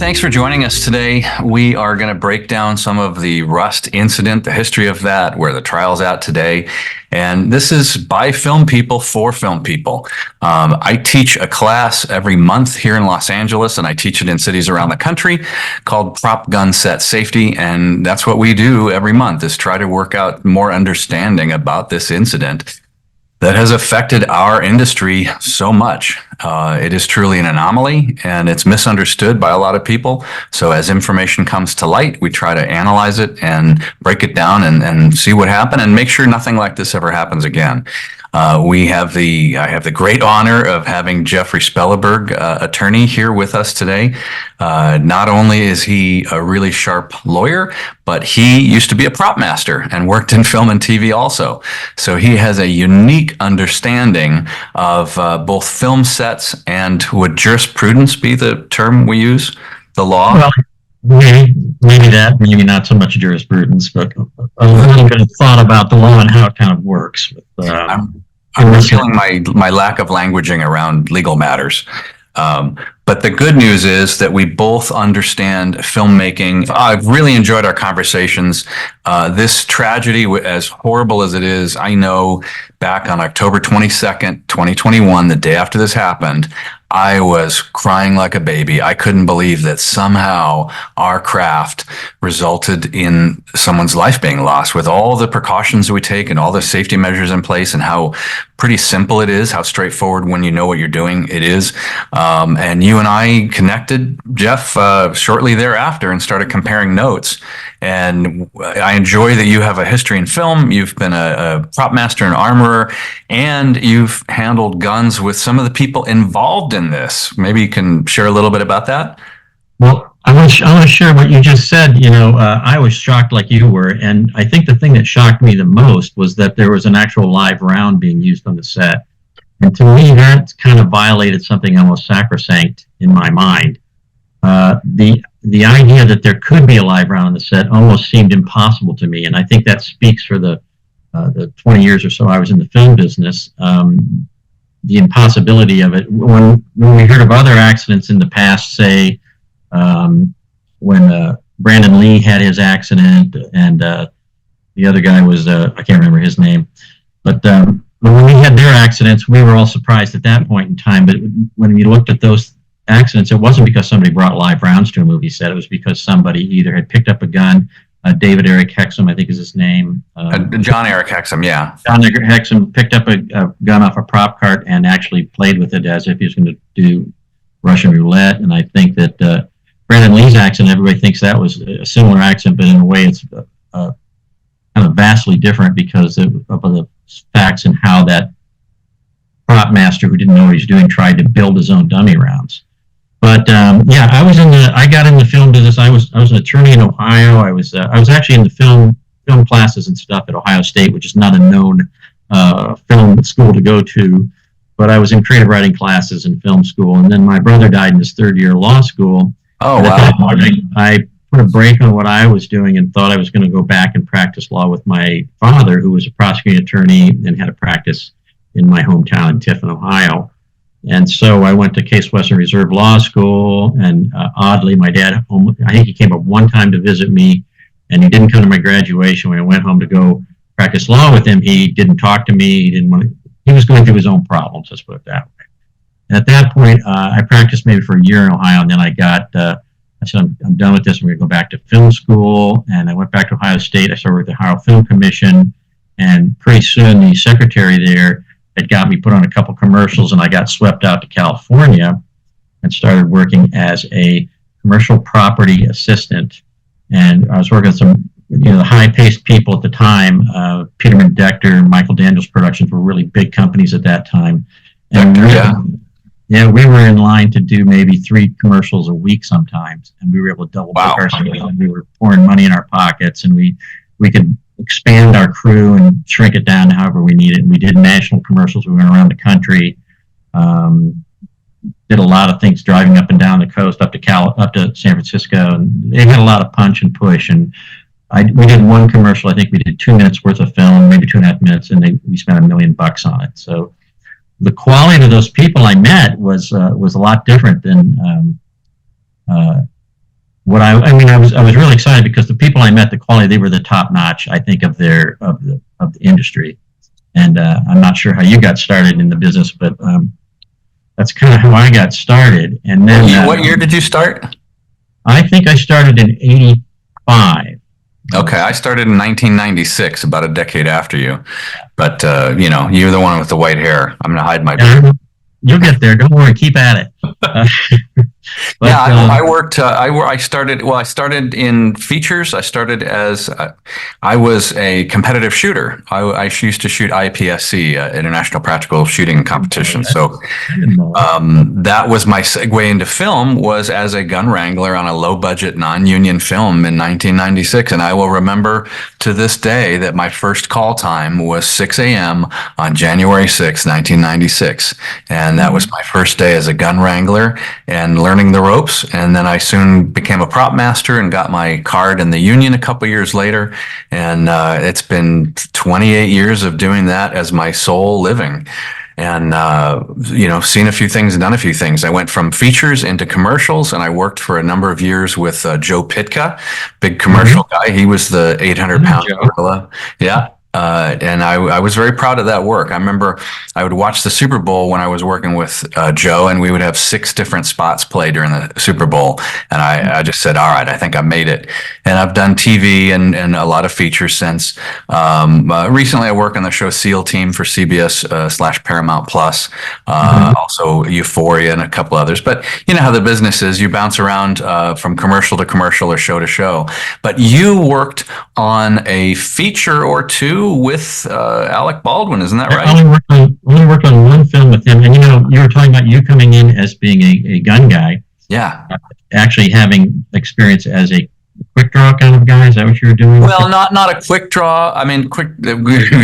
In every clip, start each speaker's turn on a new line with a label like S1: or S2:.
S1: Thanks for joining us today. We are going to break down some of the Rust incident, the history of that, where the trial's at today. And this is by film people for film people. I teach a class every month here in Los Angeles, and I teach it in cities around the country called Prop Gun Set Safety. And that's what we do every month, is try to work out more understanding about this incident that has affected our industry so much. It is truly an anomaly, and it's misunderstood by a lot of people. So as information comes to light, we try to analyze it and break it down and see what happened and make sure nothing like this ever happens again. I have the great honor of having Jeffery Spellerberg, attorney, here with us today. Not only is he a really sharp lawyer, but he used to be a prop master and worked in film and TV also. So he has a unique understanding of both film sets and, would jurisprudence be the term we use? The law?
S2: Well, maybe that, maybe not so much jurisprudence, but a little bit of thought about the law and how it kind of works.
S1: I'm feeling my lack of languaging around legal matters. But the good news is that we both understand filmmaking. I've really enjoyed our conversations. This tragedy, as horrible as it is, I know back on October 22nd, 2021, the day after this happened, I was crying like a baby. I couldn't believe that somehow our craft resulted in someone's life being lost, with all the precautions we take and all the safety measures in place, and how pretty simple it is, how straightforward, when you know what you're doing, it is. And you and I connected, Jeff, shortly thereafter, and started comparing notes. And I enjoy that you have a history in film. You've been a prop master and armorer, and you've handled guns with some of the people involved in this. Maybe you can share a little bit about that?
S2: Well, I want to share what you just said. I was shocked like you were, and I think the thing that shocked me the most was that there was an actual live round being used on the set. And to me, that kind of violated something almost sacrosanct in my mind. The idea that there could be a live round on the set almost seemed impossible to me, and I think that speaks for the 20 years or so I was in the film business. The impossibility of it. When we heard of other accidents in the past, say when Brandon Lee had his accident, and the other guy was I can't remember his name, but when we had their accidents, we were all surprised at that point in time. But when we looked at those accidents, it wasn't because somebody brought live rounds to a movie set. It was because somebody either had picked up a gun. David Eric Hexum, I think is his name.
S1: John Eric Hexum, yeah.
S2: John Eric Hexum picked up a gun off a prop cart and actually played with it as if he was going to do Russian roulette. And I think that Brandon Lee's accident, everybody thinks that was a similar accident, but in a way it's kind of vastly different because of the facts and how that prop master, who didn't know what he was doing, tried to build his own dummy rounds. But I got in the film business. I was an attorney in Ohio. I was actually in the film classes and stuff at Ohio State, which is not a known film school to go to. But I was in creative writing classes in film school, and then my brother died in his third year of law school.
S1: Oh, wow!
S2: I put a break on what I was doing and thought I was going to go back and practice law with my father, who was a prosecuting attorney and had a practice in my hometown in Tiffin, Ohio. And so I went to Case Western Reserve Law School, and oddly, my dad, I think he came up one time to visit me, and he didn't come to my graduation. When I went home to go practice law with him, he didn't talk to me. He was going through his own problems, let's put it that way. And at that point, I practiced maybe for a year in Ohio, and then I said, I'm done with this. I'm going to go back to film school, and I went back to Ohio State. I started with the Ohio Film Commission, and pretty soon the secretary there had got me put on a couple commercials, and I got swept out to California and started working as a commercial property assistant. And I was working with some, the high-paced people at the time. Peterman Dector, Michael Daniels Productions were really big companies at that time. And we were in line to do maybe 3 commercials a week sometimes, and we were able to double book ourselves. We were pouring money in our pockets, and we could expand our crew and shrink it down however we needed. And we did national commercials. We went around the country, did a lot of things, driving up and down the coast, up to San Francisco, and they had a lot of punch and push. And we did one commercial. I think we did 2 minutes worth of film, maybe 2.5 minutes, and we spent $1 million on it. So the quality of those people I met was a lot different than I mean, I was really excited because the people I met, the quality, they were the top notch, I think, of the industry. And I'm not sure how you got started in the business, but that's kind of how I got started. And then,
S1: what year did you start?
S2: I think I started in '85.
S1: Okay, I started in 1996, about a decade after you. But you're the one with the white hair. I'm gonna hide my beard.
S2: You'll get there. Don't worry. Keep at it.
S1: But, yeah, I worked. I started. Well, I started in features. I started as I was a competitive shooter. I used to shoot IPSC, International Practical Shooting Competition. So that was my segue into film. Was as a gun wrangler on a low budget non-union film in 1996, and I will remember to this day that my first call time was 6 a.m. on January 6, 1996, and that was my first day as a gun wrangler and learning the ropes. And then I soon became a prop master and got my card in the union a couple years later. And it's been 28 years of doing that as my sole living. And, seen a few things and done a few things. I went from features into commercials, and I worked for a number of years with Joe Pitka, big commercial guy. He was the 800-pound gorilla. Yeah. And I was very proud of that work. I remember I would watch the Super Bowl when I was working with Joe, and we would have 6 different spots play during the Super Bowl. And I just said, all right, I think I made it. And I've done TV and a lot of features since. Recently, I work on the show SEAL Team for CBS / Paramount Plus, also Euphoria and a couple others. But you know how the business is. You bounce around from commercial to commercial or show to show. But you worked on a feature or two with Alec Baldwin, isn't that right?
S2: I only worked on one film with him, and you were talking about you coming in as being a gun guy.
S1: Yeah,
S2: actually having experience as a quick draw kind of guy. Is that what you were doing?
S1: Well, not a quick draw. I mean,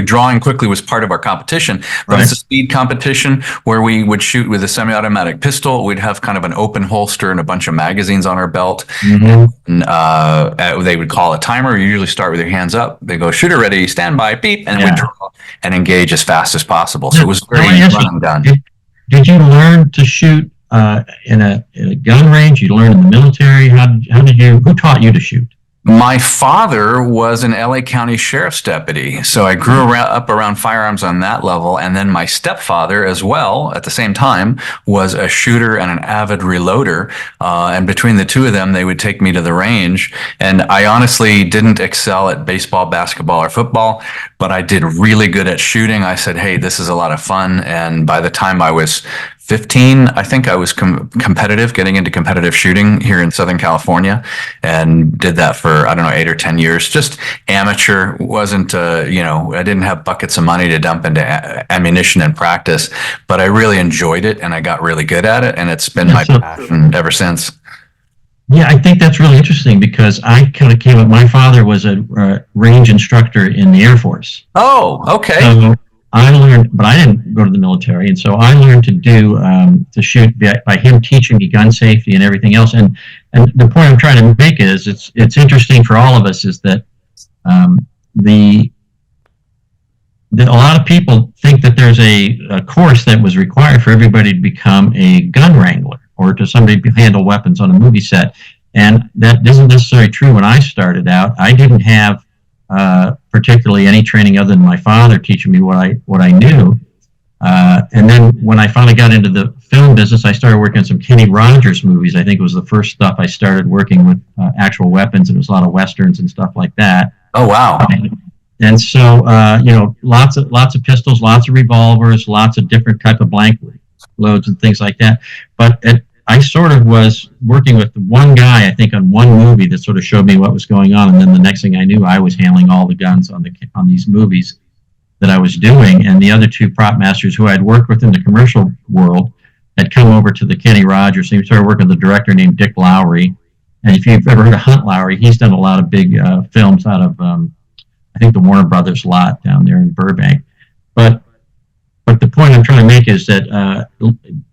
S1: drawing quickly was part of our competition, but right. It's a speed competition where we would shoot with a semi-automatic pistol. We'd have kind of an open holster and a bunch of magazines on our belt. And, they would call a timer. You usually start with your hands up. They go, shooter ready, stand by, beep, and we draw and engage as fast as possible. So it was very run and done.
S2: Did you learn to shoot in a gun range? You learned in the military? Who taught you to shoot?
S1: My father was an LA County Sheriff's deputy, so I grew up around firearms on that level. And then my stepfather as well, at the same time, was a shooter and an avid reloader. And between the two of them, they would take me to the range. And I honestly didn't excel at baseball, basketball, or football, but I did really good at shooting. I said, hey, this is a lot of fun. And by the time I was 15, I think I was competitive, getting into competitive shooting here in Southern California, and did that for, 8 or 10 years. Just amateur, wasn't, I didn't have buckets of money to dump into ammunition and practice, but I really enjoyed it and I got really good at it, and it's been my passion ever since.
S2: Yeah, I think that's really interesting because I kind of came up, my father was a range instructor in the Air Force.
S1: Oh, okay.
S2: So I learned, but I didn't go to the military, and so I learned to shoot by him teaching me gun safety and everything else. And the point I'm trying to make is it's interesting for all of us is that a lot of people think that there's a course that was required for everybody to become a gun wrangler or to somebody to handle weapons on a movie set, and that isn't necessarily true. When I started out, I didn't have particularly any training other than my father teaching me what I knew. And then when I finally got into the film business, I started working on some Kenny Rogers movies. I think it was the first stuff I started working with actual weapons, and it was a lot of westerns and stuff like that.
S1: Oh, wow.
S2: And so, lots of pistols, lots of revolvers, lots of different type of blank loads and things like that. But I sort of was working with one guy, I think, on one movie that sort of showed me what was going on, and then the next thing I knew, I was handling all the guns on these movies that I was doing, and the other two prop masters who I had worked with in the commercial world had come over to the Kenny Rogers, and we started working with a director named Dick Lowry. And if you've ever heard of Hunt Lowry, he's done a lot of big films out of, I think, the Warner Brothers lot down there in Burbank. But the point I'm trying to make is that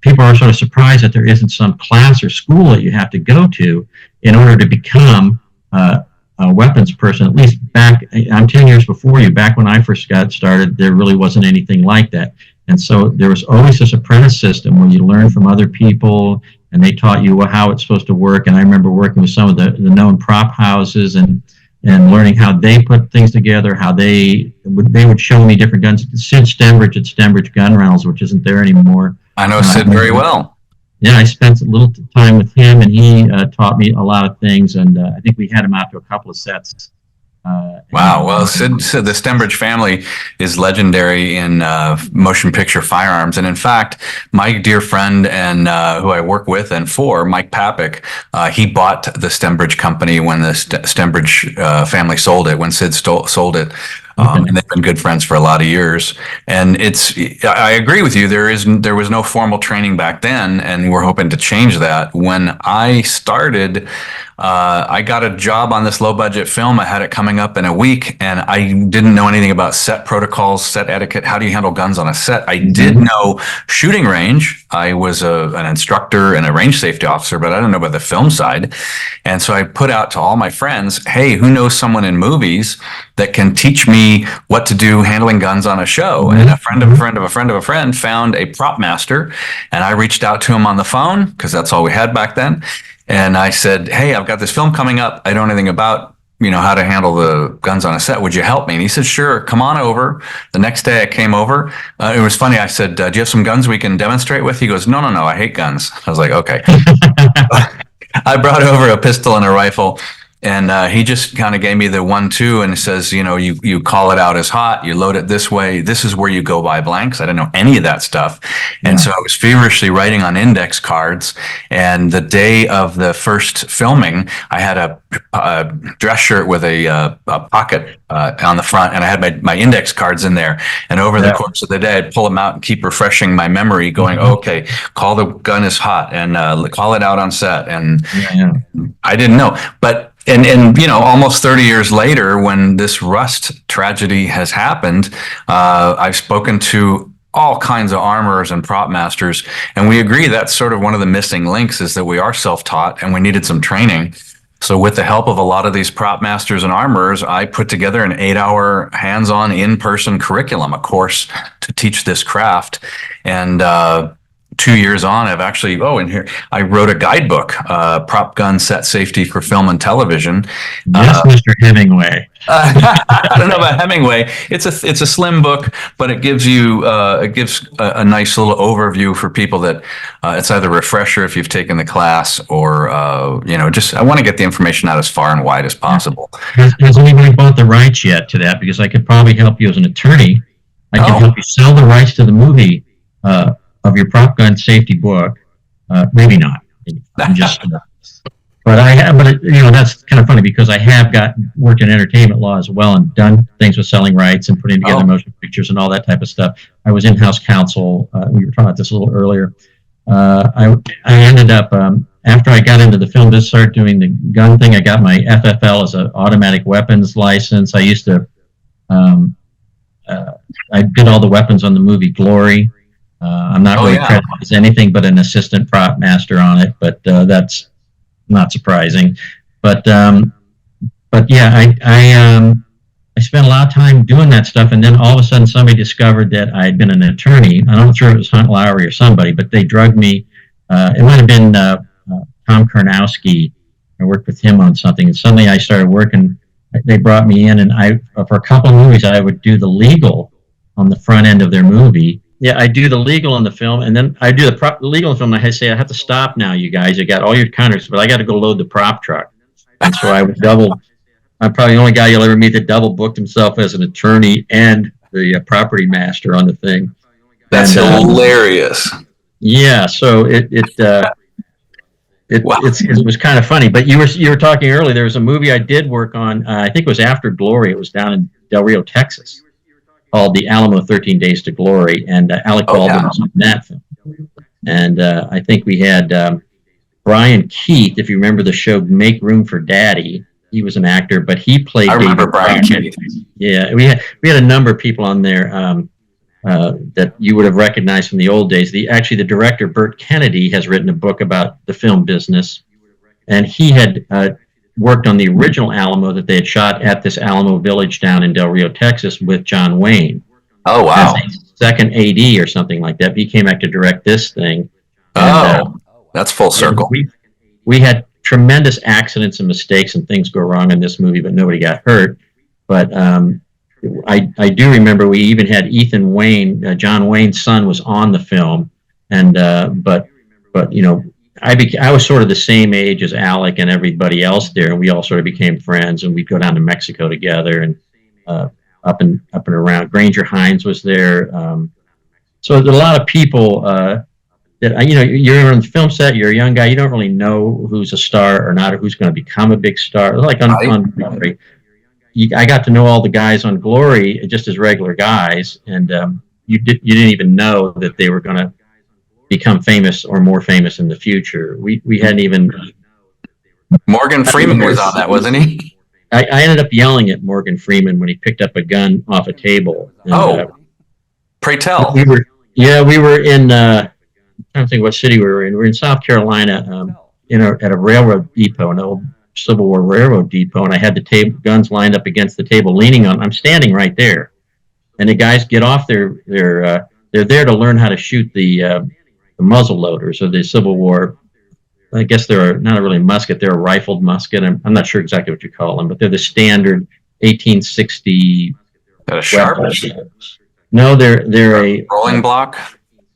S2: people are sort of surprised that there isn't some class or school that you have to go to in order to become a weapons person. At least back, I'm 10 years before you. Back when I first got started, there really wasn't anything like that. And so there was always this apprentice system where you learn from other people, and they taught you how it's supposed to work. And I remember working with some of the known prop houses and learning how they put things together, how they would show me different guns. Sid Stembridge at Stembridge Gun Rentals, which isn't there anymore.
S1: I know Sid very well.
S2: Yeah, I spent a little time with him, and he taught me a lot of things. And I think we had him out to a couple of sets.
S1: Wow. Well, the Stembridge family is legendary in motion picture firearms. And in fact, my dear friend and who I work with and for, Mike Papik, he bought the Stembridge company when the Stembridge family sold it, when Sid sold it. And they've been good friends for a lot of years. And I agree with you. There was no formal training back then, and we're hoping to change that. When I started, I got a job on this low budget film. I had it coming up in a week, and I didn't know anything about set protocols, set etiquette. How do you handle guns on a set? I did know shooting range. I was an instructor and a range safety officer, but I don't know about the film side. And so I put out to all my friends, hey, who knows someone in movies that can teach me what to do handling guns on a show? And a friend of a friend of a friend of a friend found a Propmaster, and I reached out to him on the phone because that's all we had back then. And I said, hey, I've got this film coming up. I don't know anything about, how to handle the guns on a set. Would you help me? And he said, sure, come on over. The next day I came over. It was funny. I said, do you have some guns we can demonstrate with? He goes, no, I hate guns. I was like, okay. I brought over a pistol and a rifle. And he just kind of gave me the 1-2 and says, you call it out as hot, you load it this way. This is where you go by blanks. I didn't know any of that stuff. And so I was feverishly writing on index cards. And the day of the first filming, I had a dress shirt with a pocket on the front, and I had my index cards in there. And over the course of the day, I'd pull them out and keep refreshing my memory, going, okay, call the gun is hot and call it out on set. And I didn't know. But And almost 30 years later, when this Rust tragedy has happened, I've spoken to all kinds of armorers and prop masters, and we agree that's sort of one of the missing links, is that we are self-taught and we needed some training. So with the help of a lot of these prop masters and armorers, I put together an 8-hour hands-on in-person curriculum, a course to teach this craft. And 2 years on, I've actually, in here, I wrote a guidebook, Prop Gun Set Safety for Film and Television.
S2: Yes, Mr. Hemingway.
S1: I don't know about Hemingway. It's a slim book, but it gives you a nice little overview for people that it's either a refresher if you've taken the class, or just I want to get the information out as far and wide as possible.
S2: Has anybody bought the rights yet to that? Because I could probably help you as an attorney. I can help you sell the rights to the movie of your prop gun safety book. Maybe not. I'm just. But that's kind of funny, because I have worked in entertainment law as well, and done things with selling rights and putting together motion pictures and all that type of stuff. I was in-house counsel. We were talking about this a little earlier. I ended up, after I got into the film business, started doing the gun thing. I got my FFL as an automatic weapons license. I used to, I did all the weapons on the movie Glory. I'm not really credited as anything but an assistant prop master on it, but that's not surprising. But yeah, I spent a lot of time doing that stuff, and then all of a sudden somebody discovered that I had been an attorney. I'm not sure if it was Hunt Lowry or somebody, but they drugged me. It might have been Tom Karnowski. I worked with him on something, and suddenly I started working. They brought me in, and for a couple of movies, I would do the legal on the front end of their movie. Yeah, I do the legal in the film, and then I do the legal in the film. I say, I have to stop now, you guys. You got all your counters, but I got to go load the prop truck. And so I would I'm probably the only guy you'll ever meet that double booked himself as an attorney and the property master on the thing.
S1: That's hilarious.
S2: Yeah, so it was kind of funny. But you were talking earlier. There was a movie I did work on. I think it was after Glory. It was down in Del Rio, Texas, called The Alamo 13 Days to Glory, and Alec Baldwin was in that film. And I think we had Brian Keith, if you remember the show Make Room for Daddy. He was an actor, but he played David Brian Keith. Yeah, we had a number of people on there that you would have recognized from the old days. Actually, the director, Burt Kennedy, has written a book about the film business, and he had worked on the original Alamo that they had shot at this Alamo Village down in Del Rio, Texas, with John Wayne.
S1: Oh, wow.
S2: second AD or something like that. He came back to direct this thing.
S1: And, that's full circle.
S2: We had tremendous accidents and mistakes and things go wrong in this movie, but nobody got hurt. But I do remember we even had Ethan Wayne, John Wayne's son, was on the film, and but I was sort of the same age as Alec and everybody else there, and we all sort of became friends, and we'd go down to Mexico together and up and around. Granger Hines was there, so there's a lot of people that you're on the film set, you're a young guy, you don't really know who's a star or not, or who's going to become a big star. Like on Glory, I got to know all the guys on Glory just as regular guys, and you didn't even know that they were going to become famous or more famous in the future. We hadn't even.
S1: Morgan Freeman was on that, wasn't he?
S2: I ended up yelling at Morgan Freeman when he picked up a gun off a table. And,
S1: pray tell.
S2: We were in. I'm trying to think what city we were in. We were in South Carolina, at a railroad depot, an old Civil War railroad depot, and I had the guns lined up against the table, leaning on. I'm standing right there, and the guys get off they're there to learn how to shoot the muzzle loaders of the Civil War. I guess they're not really musket; they're a rifled musket. I'm not sure exactly what you call them, but they're the standard 1860.
S1: That a sharp?
S2: No, they're a
S1: rolling block.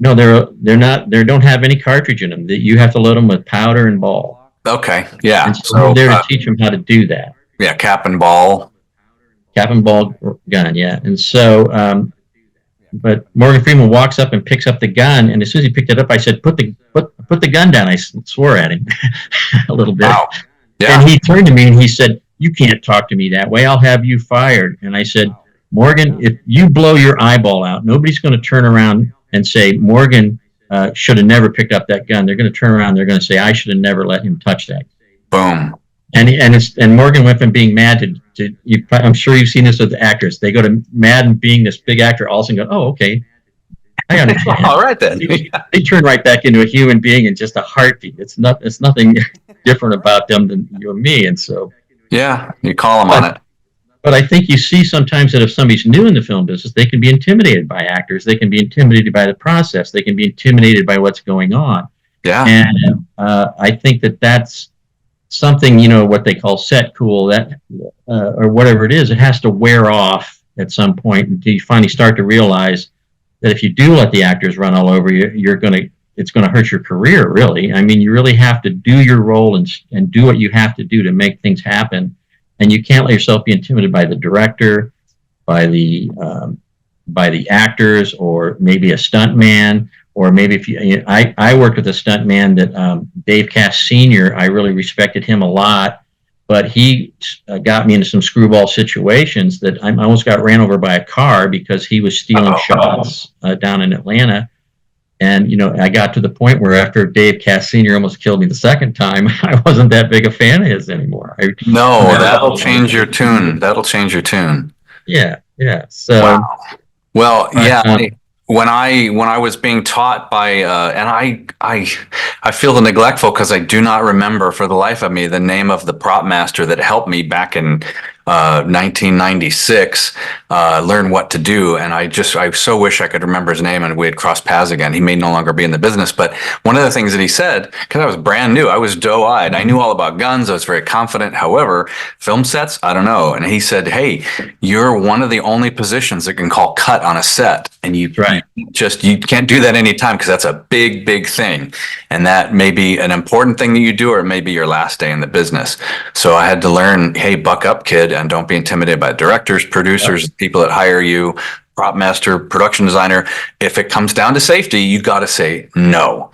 S2: No, they're not. They don't have any cartridge in them. You have to load them with powder and ball.
S1: Okay, yeah.
S2: And so we're there to teach them how to do that.
S1: Yeah, cap and ball
S2: gun. Yeah, and so, but Morgan Freeman walks up and picks up the gun, and as soon as he picked it up, I said, "Put the gun down." I swore at him a little bit.
S1: Wow. Yeah.
S2: And he turned to me and he said, "You can't talk to me that way. I'll have you fired." And I said, "Morgan, if you blow your eyeball out, nobody's going to turn around and say Morgan should have never picked up that gun. They're going to turn around. They're going to say I should have never let him touch that."
S1: Boom.
S2: And Morgan went from being mad to I'm sure you've seen this with the actors. They go to mad and being this big actor, all of a sudden go, "Oh, okay, I understand."
S1: All right then.
S2: They turn right back into a human being in just a heartbeat. It's nothing different about them than you and me. And so
S1: yeah, you call them on it.
S2: But I think you see sometimes that if somebody's new in the film business, they can be intimidated by actors. They can be intimidated by the process. They can be intimidated by what's going on.
S1: Yeah.
S2: And I think that's something, what they call set cool, or whatever it is. It has to wear off at some point until you finally start to realize that if you do let the actors run all over you, it's going to hurt your career, really. I mean, you really have to do your role and do what you have to do to make things happen. And you can't let yourself be intimidated by the director, by the actors, or maybe a stunt man, or maybe I worked with a stunt man that Dave Cass Sr. I really respected him a lot, but he got me into some screwball situations that I almost got ran over by a car because he was stealing shots down in Atlanta. And, I got to the point where after Dave Cass Sr. almost killed me the second time, I wasn't that big a fan of his anymore.
S1: That'll change your tune. That'll change your tune.
S2: Yeah. So,
S1: wow. Well, yeah. When I was being taught by, and I feel neglectful because I do not remember for the life of me the name of the prop master that helped me back in 1996 learn what to do, and I so wish I could remember his name and we had crossed paths again. He may no longer be in the business, but one of the things that he said, because I was brand new, I was doe-eyed, I knew all about guns, I was very confident. However, film sets, I don't know. And he said, "Hey, you're one of the only positions that can call cut on a set, and you can't do that anytime because that's a big thing, and that may be an important thing that you do, or it may be your last day in the business." So I had to learn, hey, buck up, kid, and don't be intimidated by directors, producers, people that hire you, prop master, production designer. If it comes down to safety, you got to say no.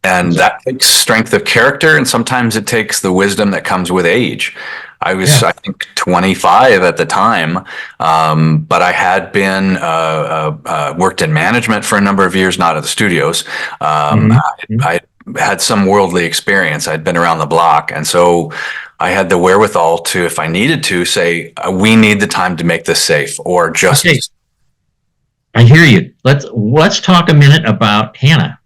S1: And that takes strength of character, and sometimes it takes the wisdom that comes with age. I was, I think, 25 at the time, but I had been worked in management for a number of years, not at the studios. I had some worldly experience. I'd been around the block, and so I had the wherewithal to, if I needed to, say, "We need the time to make this safe," or just.
S2: Okay. I hear you. Let's talk a minute about Hannah.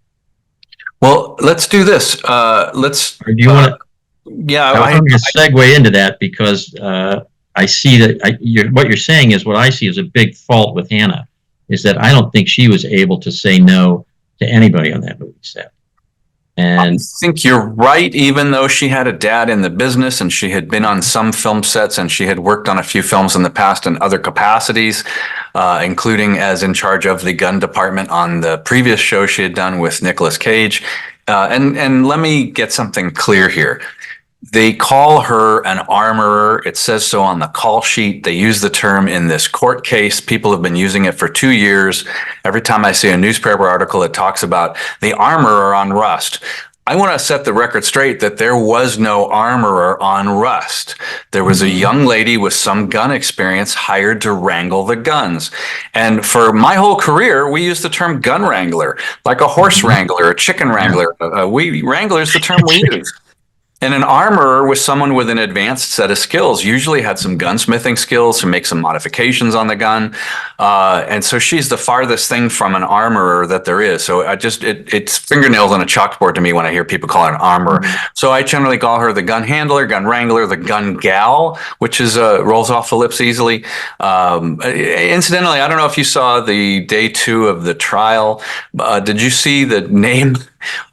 S1: Well, let's do this. Let's.
S2: Or do you want to?
S1: Yeah,
S2: I'm going to segue into that because I see that what you're saying is what I see as a big fault with Hannah. is that I don't think she was able to say no to anybody on that movie set. And
S1: I think you're right, even though she had a dad in the business and she had been on some film sets and she had worked on a few films in the past in other capacities, including as in charge of the gun department on the previous show she had done with Nicolas Cage. And let me get something clear here. They call her an armorer. It says so on the call sheet. They use the term in this court case. People have been using it for 2 years. Every time I see a newspaper article, it talks about the armorer on Rust. I want to set the record straight that there was no armorer on Rust. There was a young lady with some gun experience hired to wrangle the guns. And for my whole career, we used the term gun wrangler, like a horse wrangler, a chicken wrangler. Wrangler is the term we use. And an armorer was someone with an advanced set of skills, usually had some gunsmithing skills to make some modifications on the gun. And so she's the farthest thing from an armorer that there is. So it's fingernails on a chalkboard to me when I hear people call her an armorer. So I generally call her the gun handler, gun wrangler, the gun gal, which is rolls off the lips easily. Incidentally, I don't know if you saw the day 2 of the trial. Did you see the name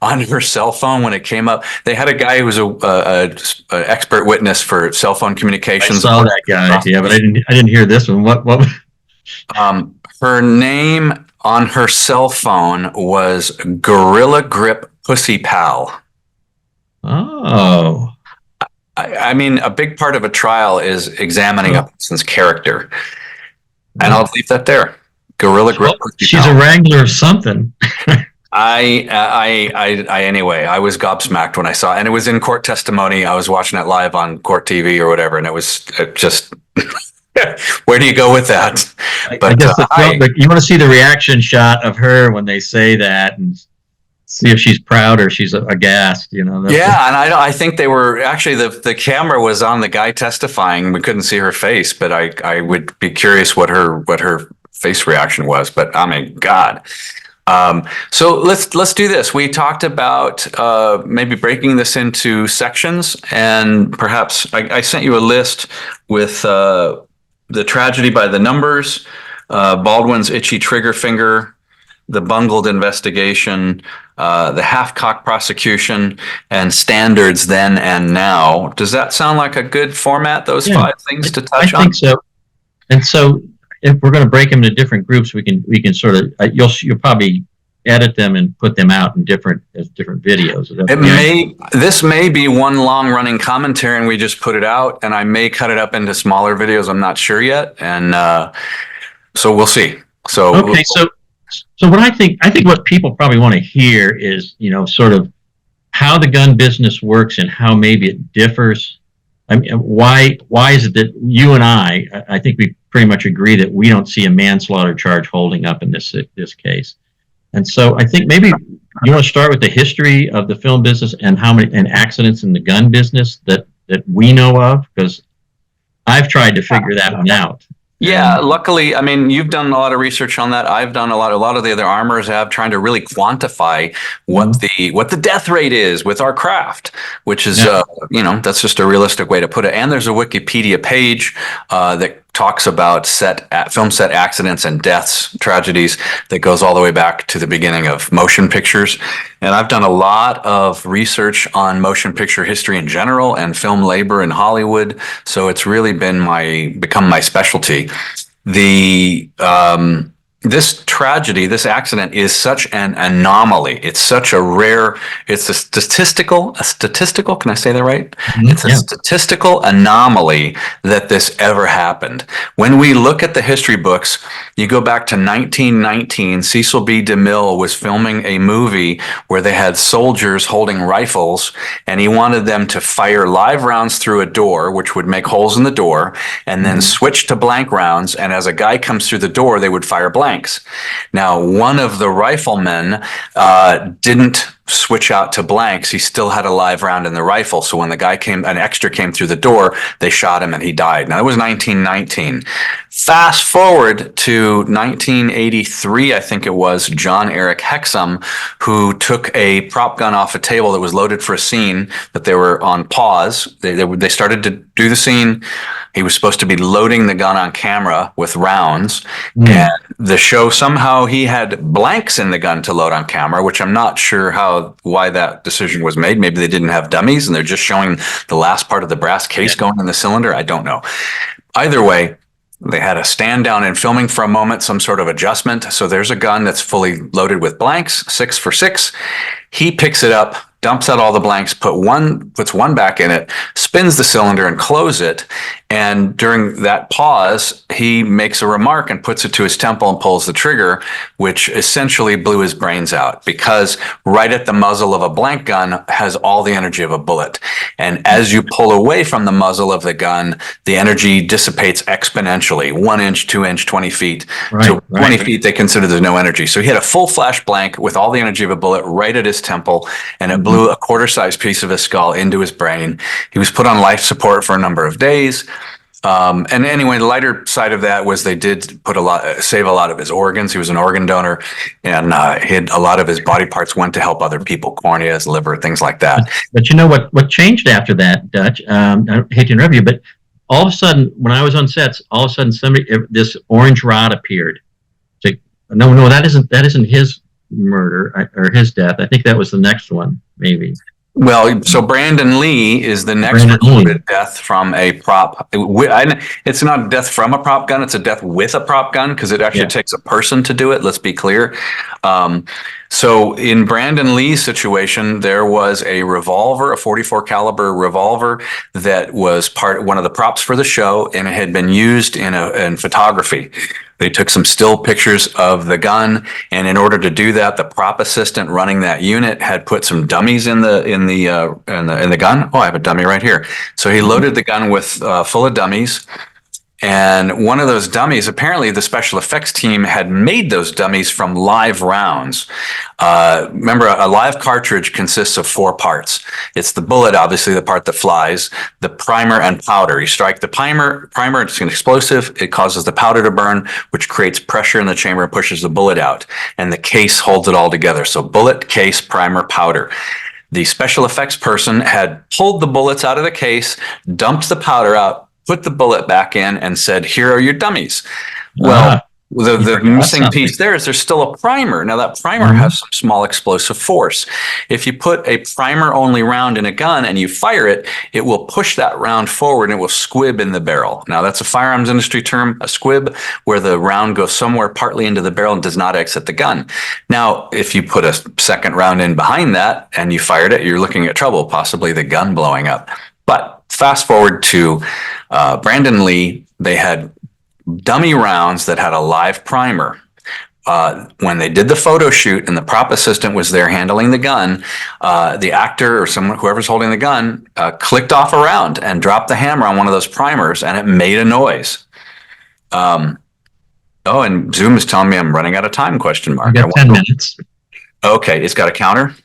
S1: on her cell phone when it came up? They had a guy who was a expert witness for cell phone communications.
S2: I saw that guy, yeah, but I didn't hear this one. What?
S1: Her name on her cell phone was Gorilla Grip Pussy Pal.
S2: Oh.
S1: I mean, a big part of a trial is examining a person's character, and I'll leave that there. Gorilla Grip Pussy
S2: She's
S1: Pal.
S2: a wrangler of something.
S1: Anyway, I was gobsmacked when I saw it, and it was in court testimony. I was watching it live on court TV or whatever, and it was just, where do you go with that? But
S2: I guess you want to see the reaction shot of her when they say that, and see if she's proud or she's aghast. You know.
S1: Yeah, and I think they were actually the camera was on the guy testifying. We couldn't see her face, but I would be curious what her face reaction was. But I mean, God. So let's do this. We talked about maybe breaking this into sections, and perhaps I sent you a list with the tragedy by the numbers, Baldwin's itchy trigger finger, the bungled investigation, the half-cocked prosecution, and standards then and now. Does that sound like a good format? Those 5 things to touch on?
S2: I think so. And so, if we're going to break them into different groups, we can sort of you'll probably edit them and put them out in different videos.
S1: This may be one long running commentary, and we just put it out, and I may cut it up into smaller videos. I'm not sure yet, and so we'll see. So
S2: okay, so what I think what people probably want to hear is sort of how the gun business works and how maybe it differs. I mean, why is it that you and I think we pretty much agree that we don't see a manslaughter charge holding up in this case. And so I think maybe you want to start with the history of the film business and how many accidents in the gun business that we know of, because I've tried to figure that one out.
S1: Yeah, luckily, I mean, you've done a lot of research on that. I've done a lot of the other armorers have, trying to really quantify what the death rate is with our craft, which is that's just a realistic way to put it. And there's a Wikipedia page that talks about film set accidents and deaths, tragedies, that goes all the way back to the beginning of motion pictures. And I've done a lot of research on motion picture history in general and film labor in Hollywood. So it's really become my specialty. This tragedy, this accident is such an anomaly. It's such a rare, it's a statistical, can I say that right? Mm-hmm. It's a statistical anomaly that this ever happened. When we look at the history books, you go back to 1919, Cecil B. DeMille was filming a movie where they had soldiers holding rifles, and he wanted them to fire live rounds through a door, which would make holes in the door, and then switch to blank rounds, and as a guy comes through the door, they would fire blanks. Now, one of the riflemen didn't switch out to blanks, he still had a live round in the rifle. So when the guy came, an extra came through the door, they shot him and he died. Now it was 1919. Fast forward to 1983, I think it was, John Eric Hexum, who took a prop gun off a table that was loaded for a scene that they were on pause. They started to do the scene. He was supposed to be loading the gun on camera with rounds, and the show somehow he had blanks in the gun to load on camera, which I'm not sure why that decision was made. Maybe they didn't have dummies and they're just showing the last part of the brass case going in the cylinder. I don't know. Either way, they had a stand down in filming for a moment, some sort of adjustment. So there's a gun that's fully loaded with blanks, 6 for 6. He picks it up, dumps out all the blanks, puts one back in it, spins the cylinder and closes it. And during that pause, he makes a remark and puts it to his temple and pulls the trigger, which essentially blew his brains out, because right at the muzzle of a blank gun has all the energy of a bullet. And as you pull away from the muzzle of the gun, the energy dissipates exponentially, 1 inch, 2 inch, 20 feet. So 20 feet, they consider there's no energy. So he had a full flash blank with all the energy of a bullet right at his temple, and it blew a quarter-sized piece of his skull into his brain. He was put on life support for a number of days. And anyway, the lighter side of that was they did save a lot of his organs. He was an organ donor, and a lot of his body parts went to help other people, corneas, liver, things like that.
S2: But you know what changed after that, Dutch? I hate to interrupt you, but all of a sudden, when I was on sets, all of a sudden this orange rod appeared. It's like, no, that isn't his murder or his death. I think that was the next one, maybe.
S1: Well, so Brandon Lee is the next recorded death from a prop. It's not a death from a prop gun. It's a death with a prop gun, because it actually takes a person to do it. Let's be clear. So in Brandon Lee's situation, there was a revolver, a 44 caliber revolver that was one of the props for the show, and it had been used in photography. They took some still pictures of the gun, and in order to do that, the prop assistant running that unit had put some dummies in the gun. Oh, I have a dummy right here. So he loaded the gun with full of dummies. And one of those dummies, apparently the special effects team had made those dummies from live rounds. Remember, a live cartridge consists of 4 parts. It's the bullet, obviously the part that flies, the primer and powder. You strike the primer, it's an explosive. It causes the powder to burn, which creates pressure in the chamber and pushes the bullet out. And the case holds it all together. So bullet, case, primer, powder. The special effects person had pulled the bullets out of the case, dumped the powder out, put the bullet back in, and said, "Here are your dummies." Well, the missing piece there is there's still a primer. Now that primer has some small explosive force. If you put a primer only round in a gun and you fire it, it will push that round forward and it will squib in the barrel. Now that's a firearms industry term, a squib, where the round goes somewhere partly into the barrel and does not exit the gun. Now, if you put a second round in behind that and you fired it, you're looking at trouble, possibly the gun blowing up. But fast forward to Brandon Lee, they had dummy rounds that had a live primer. When they did the photo shoot and the prop assistant was there handling the gun, the actor or whoever's holding the gun clicked off a round and dropped the hammer on one of those primers, and it made a noise. And Zoom is telling me I'm running out of time, question mark.
S2: You got 10 minutes.
S1: Okay, it's got a counter?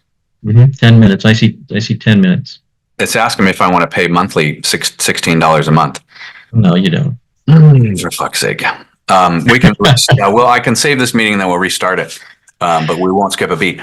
S2: 10 minutes. I see 10 minutes.
S1: It's asking me if I want to pay monthly $16 a month.
S2: No, you don't.
S1: For fuck's sake. We can, I can save this meeting and then we'll restart it. But we won't skip a beat.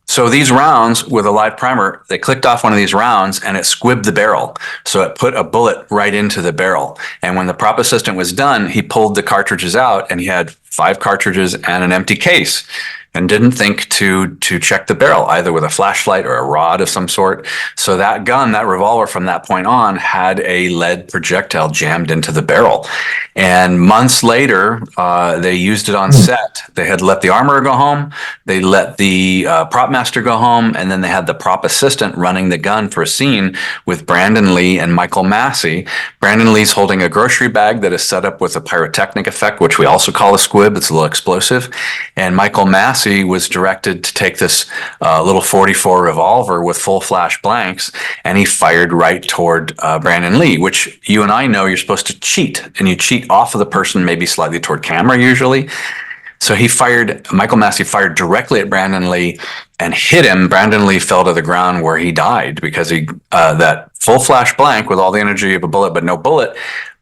S1: So these rounds with a live primer, they clicked off one of these rounds and it squibbed the barrel. So it put a bullet right into the barrel. And when the prop assistant was done, he pulled the cartridges out and he had 5 cartridges and an empty case, and didn't think to check the barrel, either with a flashlight or a rod of some sort. So that gun, that revolver from that point on, had a lead projectile jammed into the barrel. And months later, they used it on set. They had let the armorer go home, they let the Propmaster go home, and then they had the prop assistant running the gun for a scene with Brandon Lee and Michael Massey. Brandon Lee's holding a grocery bag that is set up with a pyrotechnic effect, which we also call a squib. It's a little explosive. And Michael Massey was directed to take this little 44 revolver with full flash blanks, and he fired right toward Brandon Lee, which you and I know you're supposed to cheat, and you cheat off of the person, maybe slightly toward camera usually. So Michael Massey fired directly at Brandon Lee and hit him. Brandon Lee fell to the ground where he died because that full flash blank with all the energy of a bullet, but no bullet,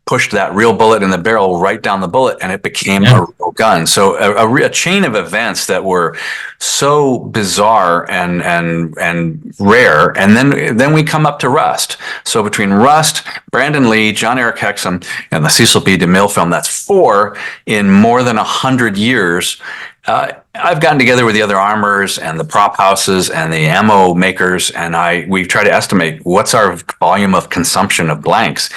S1: pushed that real bullet in the barrel right down the bullet, and it became a real gun. So a chain of events that were so bizarre and rare. And then we come up to Rust. So between Rust, Brandon Lee, John Eric Hexum, and the Cecil B. DeMille film, that's 4 in more than 100 years. I've gotten together with the other armorers and the prop houses and the ammo makers, and we've tried to estimate what's our volume of consumption of blanks.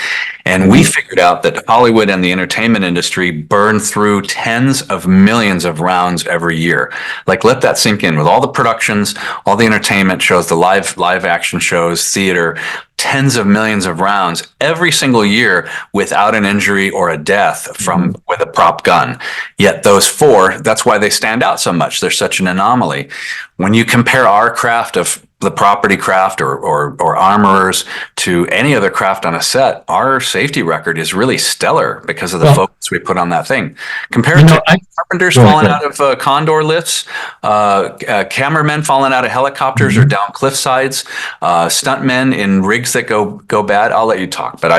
S1: And we figured out that Hollywood and the entertainment industry burn through tens of millions of rounds every year. Like, let that sink in. With all the productions, all the entertainment shows, the live action shows, theater, tens of millions of rounds every single year without an injury or a death with a prop gun. Yet those 4, that's why they stand out so much. They're such an anomaly. When you compare our craft of the property craft or armorers to any other craft on a set, our safety record is really stellar because of the focus we put on that thing. Compared to carpenters falling out of condor lifts, cameramen falling out of helicopters or down cliff sides, stuntmen in rigs that go bad. I'll let you talk, but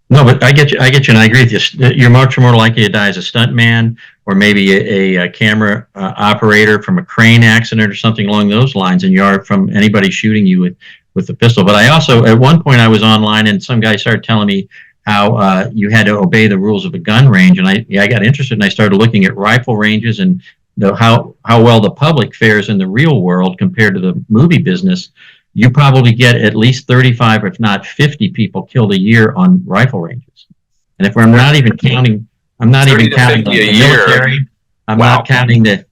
S2: No, but I get you, and I agree with you. You're much more likely to die as a stuntman, or maybe a camera operator from a crane accident or something along those lines, than you are from anybody shooting you with a pistol. But I also, at one point, I was online, and some guy started telling me how you had to obey the rules of a gun range, and I got interested, and I started looking at rifle ranges and how well the public fares in the real world compared to the movie business. You probably get at least 35, if not 50 people killed a year on rifle ranges. And if I'm not even counting, I'm not even counting the military. I'm not counting the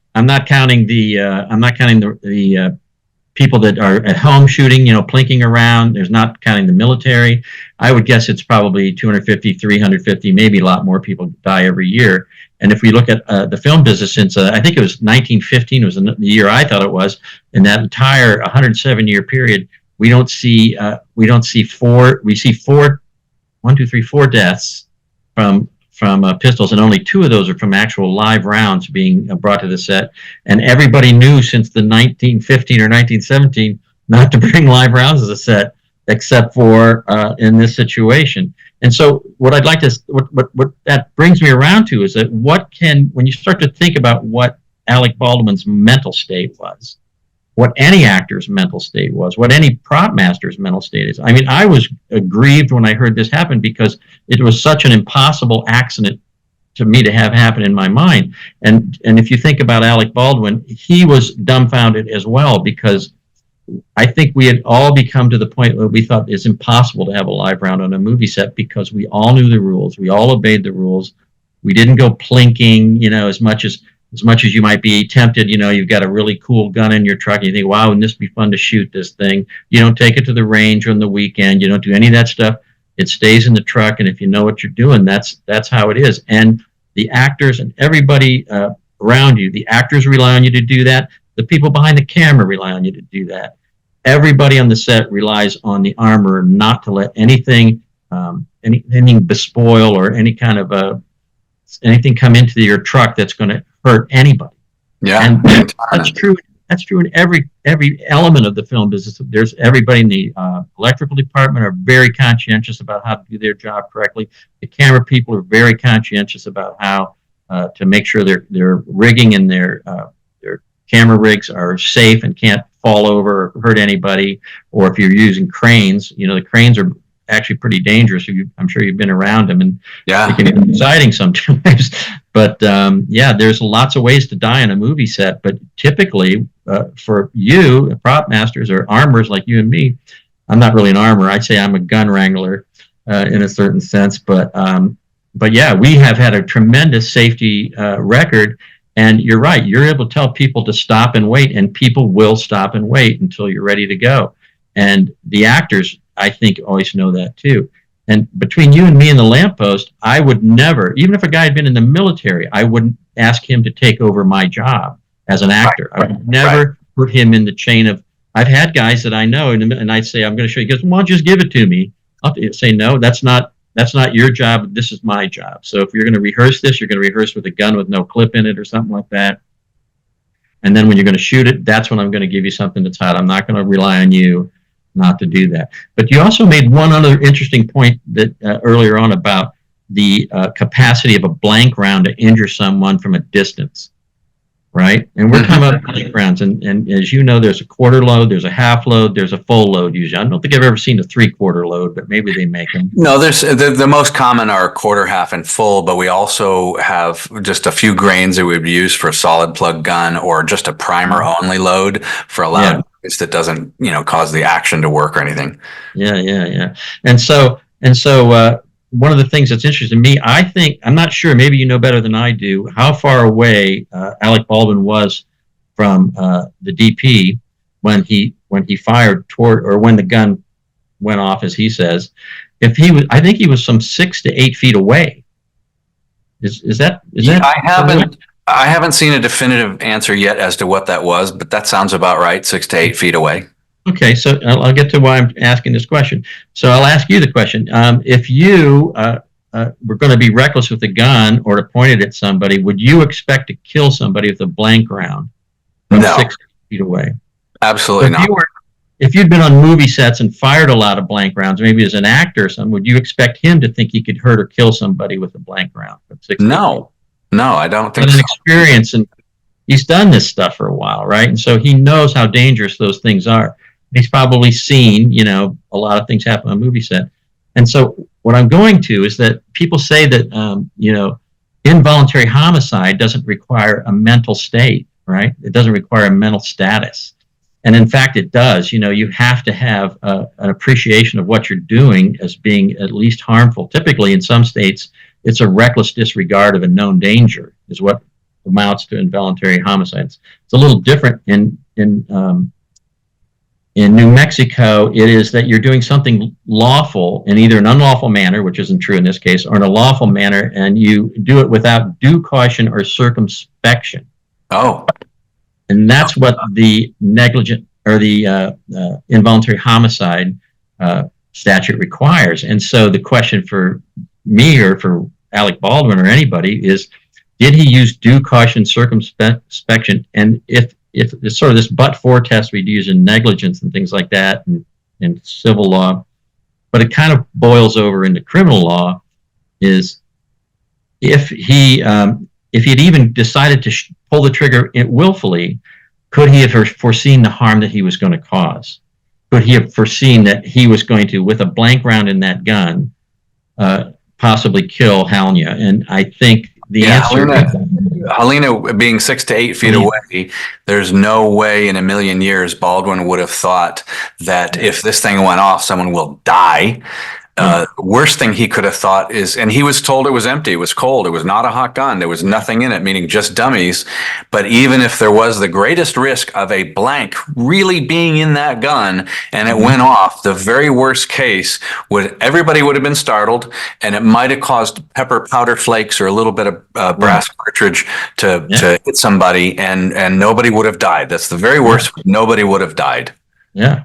S2: people that are at home shooting, plinking around. There's not counting the military. I would guess it's probably 250, 350, maybe a lot more people die every year. And if we look at the film business since, I think it was 1915 was the year I thought it was, in that entire 107-year period, we see 4 deaths from pistols, and only 2 of those are from actual live rounds being brought to the set. And everybody knew since the 1915 or 1917 not to bring live rounds to the set, except for in this situation. And so what I'd like to, what that brings me around to is that when you start to think about what Alec Baldwin's mental state was, what any actor's mental state was, what any prop master's mental state is. I mean, I was aggrieved when I heard this happen because it was such an impossible accident to me to have happen in my mind. And if you think about Alec Baldwin, he was dumbfounded as well, because I think we had all become to the point where we thought it's impossible to have a live round on a movie set because we all knew the rules. We all obeyed the rules. We didn't go plinking, as much as you might be tempted. You've got a really cool gun in your truck and you think, wow, wouldn't this be fun to shoot this thing? You don't take it to the range on the weekend. You don't do any of that stuff. It stays in the truck. And if you know what you're doing, that's how it is. And the actors and everybody around you, the actors rely on you to do that. The people behind the camera rely on you to do that. Everybody on the set relies on the armorer not to let anything bespoil or any kind of anything come into your truck that's going to hurt anybody.
S1: Yeah,
S2: and that's true. That's true in every element of the film business. There's everybody in the electrical department are very conscientious about how to do their job correctly. The camera people are very conscientious about how to make sure their rigging and their camera rigs are safe and can't fall over or hurt anybody. Or if you're using cranes, the cranes are actually pretty dangerous. I'm sure you've been around them, and they can be exciting sometimes. But there's lots of ways to die on a movie set. But typically, for you, prop masters or armorers like you and me, I'm not really an armorer. I'd say I'm a gun wrangler in a certain sense. But yeah, we have had a tremendous safety record. And you're right. You're able to tell people to stop and wait, and people will stop and wait until you're ready to go. And the actors, I think, always know that too. And between you and me and the lamppost, I would never, even if a guy had been in the military, I wouldn't ask him to take over my job as an actor. I would never put him in the chain of, I've had guys that I know, and I'd say, I'm going to show you. He goes, well, just give it to me. I'll say, no, that's not That's not your job. This is my job. So if you're going to rehearse this, you're going to rehearse with a gun with no clip in it or something like that. And then when you're going to shoot it, that's when I'm going to give you something that's hot. I'm not going to rely on you not to do that. But you also made one other interesting point that earlier on about the capacity of a blank round to injure someone from a distance, right? And we're talking about blank rounds. And as you know, there's a quarter load, there's a half load, there's a full load usually. I don't think I've ever seen a 3/4 load, but maybe they make them.
S1: No, there's the most common are quarter, half, and full, but we also have just a few grains that we would use for a solid plug gun, or just a primer only load for a loud noise that doesn't, cause the action to work or anything.
S2: Yeah. And so one of the things that's interesting to me, I think, I'm not sure, maybe you know better than I do, how far away Alec Baldwin was from the DP when he fired toward, or when the gun went off, as he says. I think he was some 6 to 8 feet away. Is that?
S1: I haven't seen a definitive answer yet as to what that was, but that sounds about right. 6 to 8 feet away.
S2: Okay, so I'll get to why I'm asking this question. So I'll ask you the question. If you were going to be reckless with a gun or to point it at somebody, would you expect to kill somebody with a blank round from
S1: No.
S2: 6 feet away?
S1: Absolutely not.
S2: If you'd been on movie sets and fired a lot of blank rounds, maybe as an actor or something, would you expect him to think he could hurt or kill somebody with a blank round from 6 feet?
S1: No, I don't think
S2: so.
S1: so.
S2: An experience, and he's done this stuff for a while, right? And so he knows how dangerous those things are. He's probably seen, a lot of things happen on a movie set. And so what I'm going to is that people say that, involuntary homicide doesn't require a mental state, right? It doesn't require a mental status. And in fact, it does. You have to have an appreciation of what you're doing as being at least harmful. Typically, in some states, it's a reckless disregard of a known danger is what amounts to involuntary homicides. It's a little different in New Mexico. It is that you're doing something lawful in either an unlawful manner, which isn't true in this case, or in a lawful manner, and you do it without due caution or circumspection.
S1: Oh.
S2: And that's what the negligent or the involuntary homicide statute requires. And so the question for me or for Alec Baldwin or anybody is, did he use due caution, circumspection? And if it's sort of this but-for test we'd use in negligence and things like that in civil law, but it kind of boils over into criminal law, is if he'd even decided to pull the trigger willfully, could he have foreseen the harm that he was going to cause? Could he have foreseen that he was going to, with a blank round in that gun, possibly kill Hanya? And I think the answer is
S1: Helena being 6 to 8 feet away, there's no way in a million years Baldwin would have thought that if this thing went off, someone will die. Worst thing he could have thought is, and he was told it was empty, it was cold, it was not a hot gun, there was nothing in it, meaning just dummies. But even if there was the greatest risk of a blank really being in that gun and it went off, the very worst case everybody would have been startled, and it might have caused pepper powder flakes or a little bit of brass cartridge to hit somebody, and nobody would have died. That's the very worst. Nobody would have died.
S2: Yeah.